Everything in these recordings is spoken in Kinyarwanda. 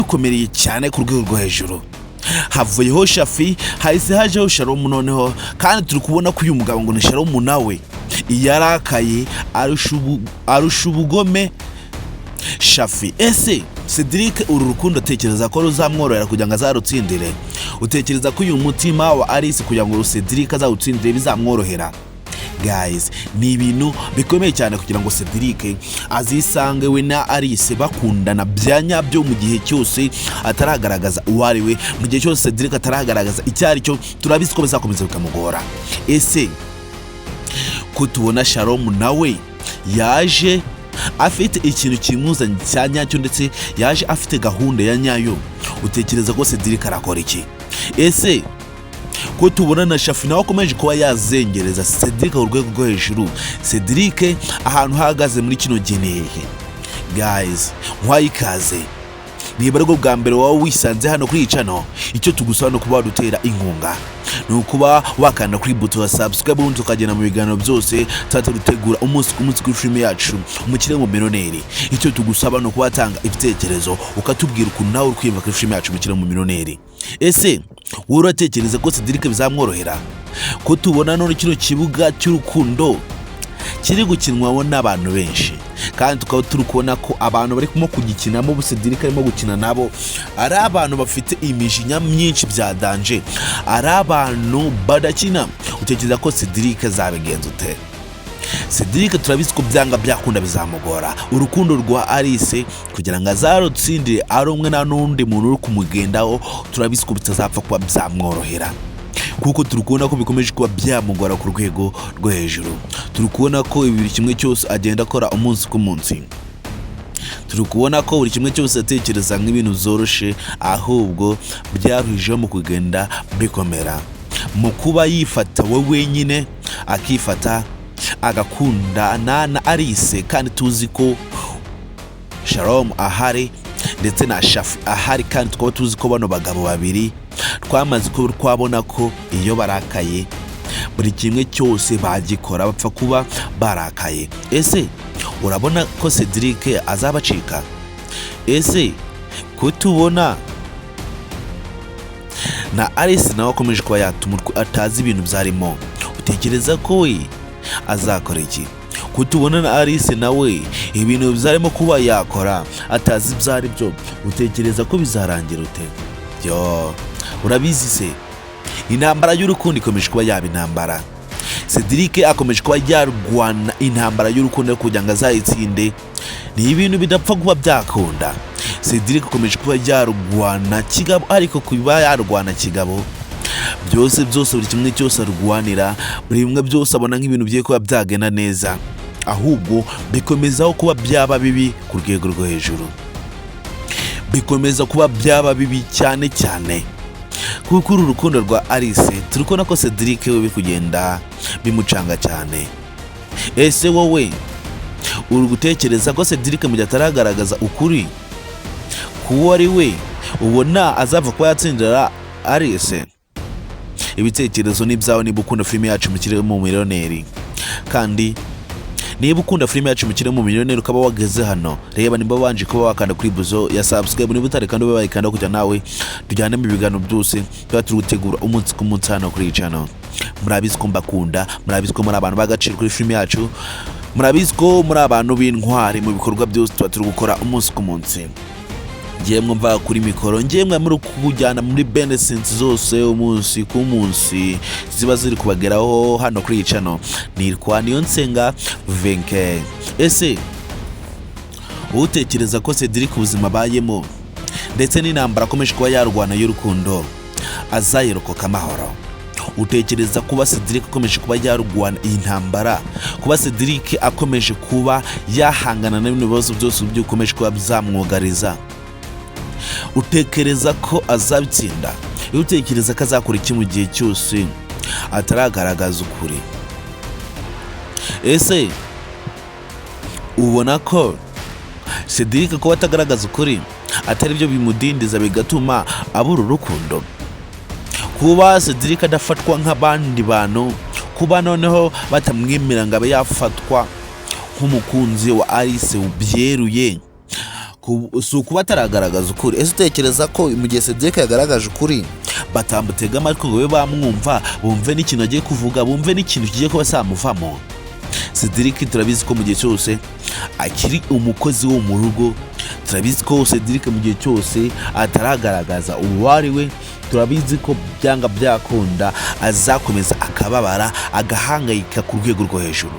dukomereye cyane ku rwego rwo hejuru. Havuyeho Shafi, hahise hajeho Shalom noneho, kandi turi kubona ko uyu mugabo ngo ni Shalom nawe yarakaye arusha ubugome Shafi. Ese Cedric uru rukundo utekereza ko ruzamworohera kugira ngo azarutsindire? Utekereza ko uyu mutima wa Alice kugira ngo Cedric azawutsindire bizamworohera? Guys, ni ibintu bikomeye cyane kugira ngo Cedric azisange we na Alice bakundana byanyabyo mu gihe cyose ataragaragaza uwari we, mu gihe cyose Cedric ataragaragaza icyari cyo, turabizi ko bizakomeza bikamugora. Ese ko tubona Shalom nawe yaje afite ikintu kimuzanye cya nyacyo, ndetse yaje afite gahunda ya nyayo, utekereza ko Cedric arakora iki? Ese ko tubona na Shafi nawe akomeje kuba yazengereza Cedric urwego rwo hejuru, Cedric ahantu hahagaze muri kino gihe? Guys, mwayikaze, niba ariko bwa mbere wawe wisanze hano kuri icano, icyo tugusaba no kuba wadutera inkunga, ni ukuba wakanda kuri buto ya subscribe, ubundi tukagenda mu biganiro byose tutategura umunsi ku munsi kuri filime yacu Umukirire. Icyo tugusaba no kuba watanga ibitekerezo ukatubwira ukuntu nawe uri kwiyumva kuri filime yacu Umukirire. Ese wowe uratekereza ko Cedric bizamworohera? Ko tubona none kino kibuga cy'urukundo kiri gukinwaho n'abantu benshi, kandi tukaba turi kubona ko abantu bari kumo kugikinamo Cedric arimo gukina nabo ari abantu bafite imijinya myinshi bya danje, ari abantu badakina. Utekereza ko Cedric azabigenza ute? Cedric turabizi ko byanga byakunda bizamugora urukundo rwa Alice kugira ngo azarutsindire ari umwe na n'undi muntu uri kumugendaho, turabizi ko bitazapfa kuba byamworohera, kuko turi kubona ko bikomeje kuba byamugora ku rwego rwo hejuru. Turi kubona ko buri kimwe cyose agenda akora umunsi ku munsi, turi kubona ko buri kimwe cyose atekereza nk'ibintu zoroshe, ahubwo byaruhijeho mu kugenda bikomera, mu kuba yifata we wenyine, akifata agakunda na Alice, kandi tuzi ko Shalom ahari ndetse na Shafi ahari, kandi tukaba tuzi ko bano bagabo babiri twamaze ko twabona ko iyo barakaye buri kimwe cyose bagikora bapfa kuba barakaye. Ese urabona ko Cedric azabacika? Ese ko tubona na Alice nawe akomeje kuba yatumurwa atazi ibintu byarimo, utekereza ko we azakora iki? Ko tubona na Alice nawe ibintu byarimo kuba yakora atazi byari byo, utekereza ko bizarangira ute? Yo, urabizi se intambara y'urukundo ikomeje kuba yaba intambara. Cedric akomeje kuba yarwana intambara y'urukundo kugira ngo azayitsinde, ni ibintu bidapfa kuba byakunda. Cedric akomeje kuba yarwana kigabo, ariko kuba yarwana kigabo byose buri kimwe cyose arwanira, buri bimwe byose abona nk'ibintu bigiye kuba byagenda neza, ahubwo bikomezaho kuba byaba bibi ku rwego rwo hejuru, bikomeza kuba byaba bibi cyane cyane. Kuko uru rukundo rwa Alice turi kubona ko Cedric we kugenda bimucanga cyane. Ese wowe uri gutekereza ko Cedric mu gihe ataragaragaza ukuri kuwo ari we ubona azava kuba yatsindira Alice? Ibitekerezo ni byawe niba ukunda filime yacu Umukirire, kandi niba ukunda filime yacu Umukirire ukaba wageze hano, reba nimba wanje kuba wakanda kuri buzo ya subscribe, niba utari kandi bayikanda kugira nawe tujyane mu biganiro byose tuba turi gutegura umunsi ku munsi hano kuri channel. Murabizi ko mbakunda, murabizi ko muri abantu bagaciro kuri filime yacu, murabizi ko muri abantu b'intwari mu bikorwa byose tuba turi gukora umunsi ku munsi. Ngemwe mva kuri mikoro, ngemwe muri kujyana muri benefits zose umunsi ku munsi ziba ziri kubageraho hano kuri channel. Nirwa niyo nsenga venke. Ese utekereza ko Cedric ubuzima bayemo ndetse n'intambara akomeje kuba yarwana y'urukundo azayirokoka amahoro? Utekereza kuba Cedric akomeje kuba yarwana iyi ntambara, kuba Cedric akomeje kuba yahangana n'ibibazo byose by'ukomeje kuba byamwugariza, utekereza ko azabitsinda? Utekereza ko azakora iki mu gihe cyose ataragaragaza ukuri? Ese ubona ko Cedric ko atagaragaza ukuri atari byo bimudindiza bigatuma abura urukundo? Kuba Cedric adafatwa nk'abandi bantu, kuba noneho batamwemera ngo abe yafatwa nk'umukunzi wa Alice ubyeruye, si ukuba ataragaragaza ukuri. Ese utekereza ko mu gihe Cedric yagaragaje ukuri batamutega amatwi ngo babe bamwumva, bumve n'ikintu agiye kuvuga, bumve n'ikintu kigiye kuba samuvamo? Cedric turabizi ko mu gihe cyose akiri umukozi wo mu rugo, turabizi ko Cedric mu gihe cyose ataragaragaza uwo ari we, turabizi ko byanga byakunda azakomeza akababara, agahangayika ku rwego rwo hejuru.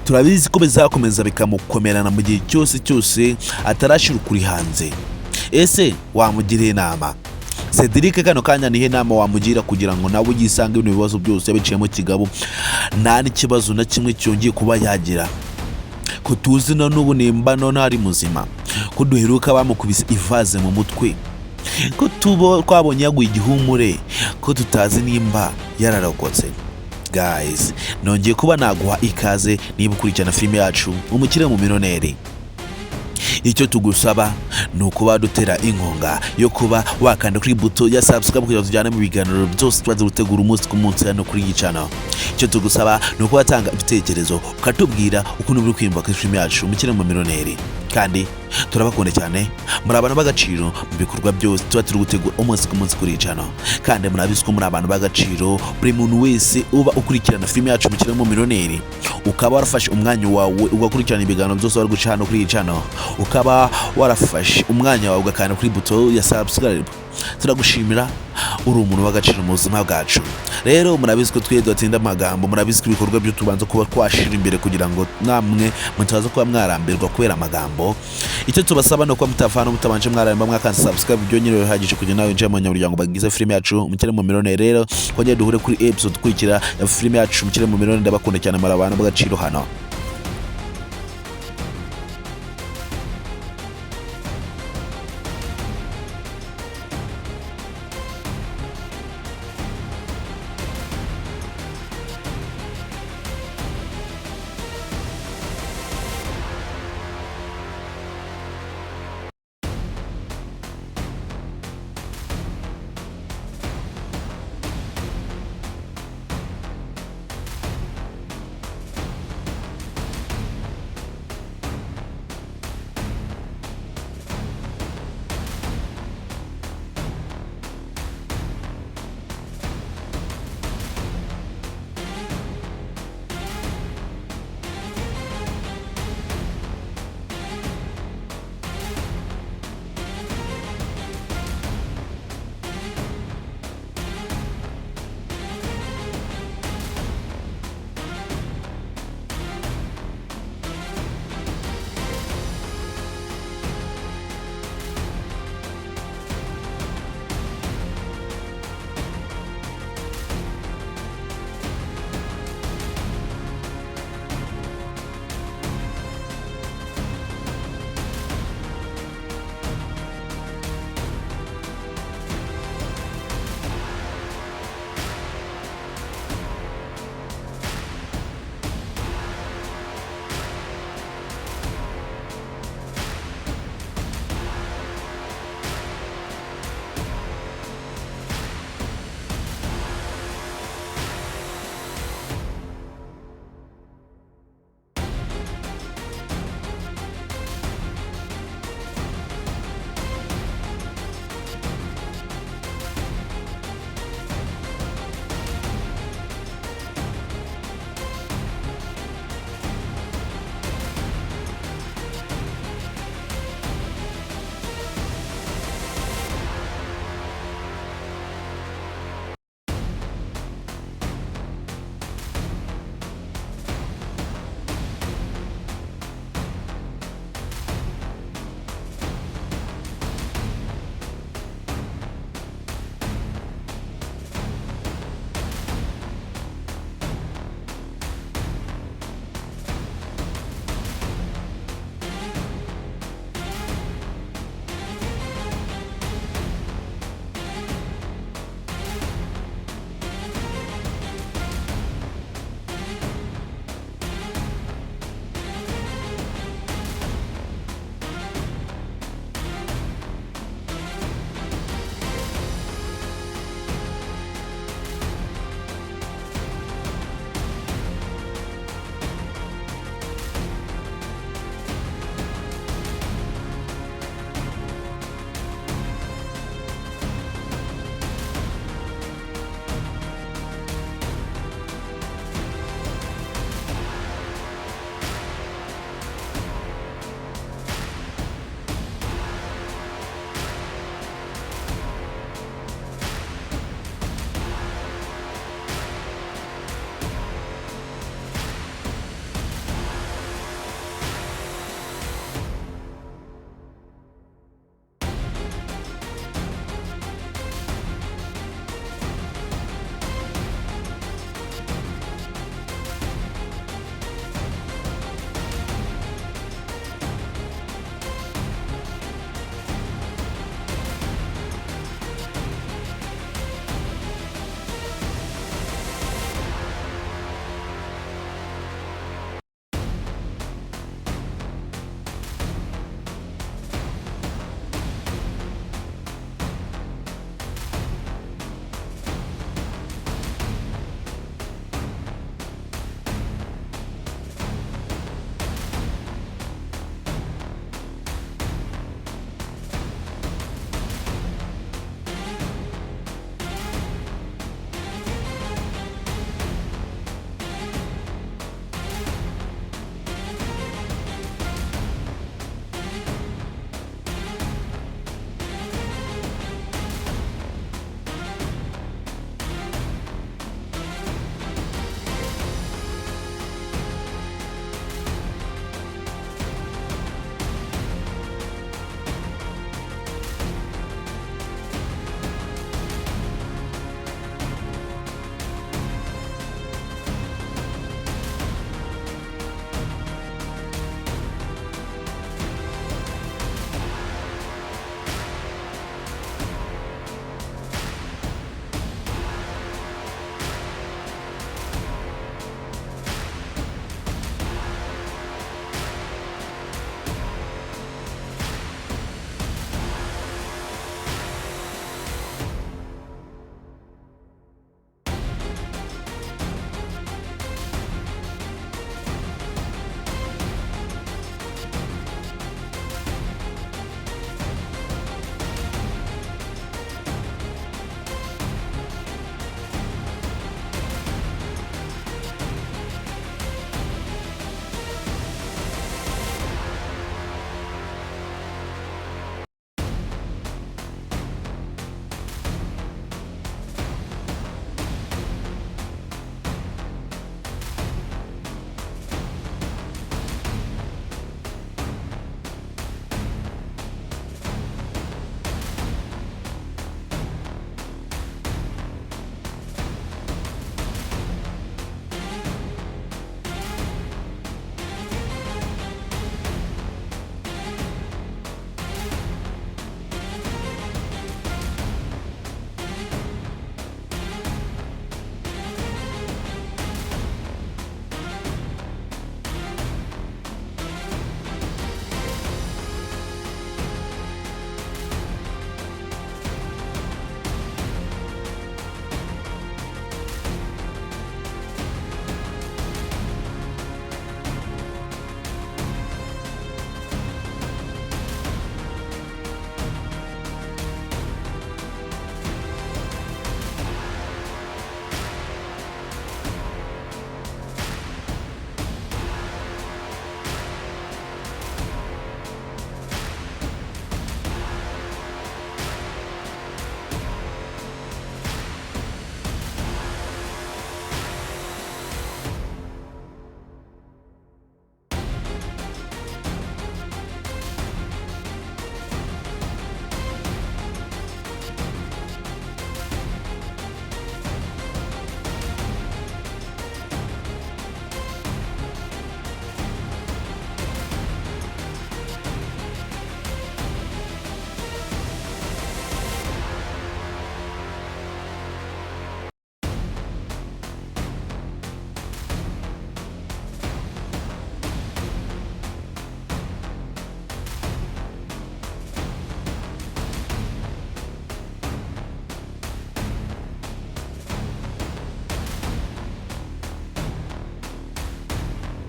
Turabizi ko bizakomeza bikamukomerana mu gihe cyose atarashira ukuri hanze. Ese wamugiriye inama? Cedric kano kanya nihe nama wamugira kugira ngo nawe yisange ibintu bibazo byose yabiciyemo kigabo, nta n'ikibazo na kimwe cyongeye kuba yagira? Ko tuzi na n'ubu nimba none ari muzima, ko duheruka bamukubise ivaze mu mutwe, ko twabonye yaguye igihumure, ko tutazi nimba yararokotse. Guys, nongeye kuba naguha ikaze niba ukurikirana filime yacu Umukirire. Icyo tugusaba ni ukuba dutera inkunga yo kuba wakanda kuri buto ya subscribe kugira tujyane mu biganiro byose tubaze gutegura umunsi ku munsi hano kuri iyi channel. Icyo tugusaba ni ukuba watanga ibitekerezo ukatubwira ukuntu uri kwiyumva kuri filime yacu Umukirire. Kandi turabakunda cyane, muri abantu b'agaciro mu bikorwa byose tuba turi gutegura umunsi ku munsi kuri iyi channel. Kandi murabizi ko muri abantu b'agaciro, buri muntu wese uba ukurikirana filime yacu Umukirire, ukaba warafashe umwanya wawe ugakurikirana ibiganiro byose bari guca hano kuri iyi channel, ukaba warafashe umwanya wawe ugakanda kuri buto ya subscribe, turagushimira. Uri umuntu w'agaciro mu buzima bwacu. Rero murabizi ko twiye dutinda amagambo, murabizi ko ibikorwa byo tubanza kuba twashira imbere kugira ngo namwe mutaza kuba mwarambirwa kubera amagambo. Icyo tubasaba no kuba mutavana mutabanje mwaramba mwakanze subscribe, byo nyine bihagije kugira nawe nje mu nyamuryango bagize filime yacu Umukirire. Rero kongera duhure kuri episode twikira ya filime yacu Umukirire. Ndabakunda cyane muri abantu b'agaciro hano.